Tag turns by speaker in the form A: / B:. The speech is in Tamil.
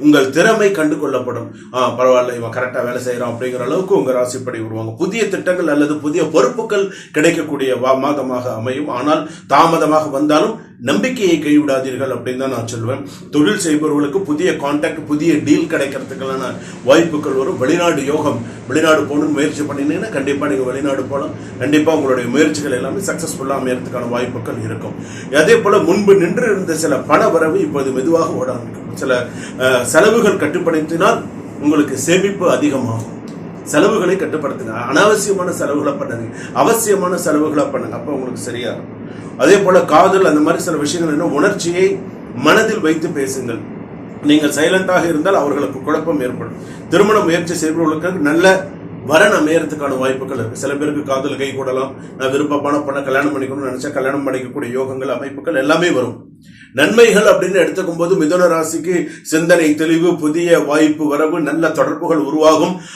A: உங்கள் திறமை கண்டு கொள்ளப்படும். பரவாயில்ல, இவன் கரெக்டா வேலை செய்யறான் அப்படிங்கிற அளவுக்கு உங்க ராசிப்படி வருவாங்க. புதிய திட்டங்கள் அல்லது புதிய பொறுப்புகள் கிடைக்கக்கூடிய மாதமாக அமையும். ஆனால் தாமதமாக வந்தாலும் நம்பிக்கையை கைவிடாதீர்கள் அப்படின்னு தான் நான் சொல்லுவேன். தொழில் செய்பவர்களுக்கு புதிய கான்டாக்ட், புதிய டீல் கிடைக்கிறதுக்கான வாய்ப்புகள் வரும். வெளிநாடு யோகம், வெளிநாடு போகணும்னு முயற்சி பண்ணினீங்கன்னா கண்டிப்பா நீங்க வெளிநாடு போகலாம். கண்டிப்பா உங்களுடைய முயற்சிகள் எல்லாமே சக்சஸ்ஃபுல்லா அமையறதுக்கான வாய்ப்புகள் இருக்கும். அதே போல முன்பு நின்று இருந்த சில பண வரவு இப்போது மெதுவாக ஓட ஆரம்பிக்கும். சில செலவுகள் கட்டுப்படுத்தினால் உங்களுக்கு சேமிப்பு அதிகமாகும். செலவுகளை கட்டுப்படுத்துங்க. அனாவசியமான செலவுகளை பண்ணுங்க, அவசியமான செலவுகளை பண்ணுங்க. அப்ப உங்களுக்கு சரியா இருக்கும். அதே போல காதல், அந்த மாதிரி சில விஷயங்கள் என்ன, உணர்ச்சியை மனதில் வைத்து பேசுங்கள். நீங்கள் சைலண்டாக இருந்தால் அவர்களுக்கு குழப்பம் ஏற்படும். திருமண முயற்சி செய்பவர்களுக்கு நல்ல வரன் அமையறதுக்கான வாய்ப்புகள் இருக்கு. சில பேருக்கு காதல் கை கூடலாம். நான் விருப்பமான பண்ண கல்யாணம் பண்ணிக்கணும்னு நினைச்சா கல்யாணம் பண்ணிக்கக்கூடிய யோகங்கள், அமைப்புகள் எல்லாமே வரும். நன்மைகள் அப்படின்னு எடுத்துக்கும் போது மிதுன ராசிக்கு சிந்தனை தெளிவு, புதிய வாய்ப்பு வரவு, நல்ல தொடர்புகள் உருவாகும்.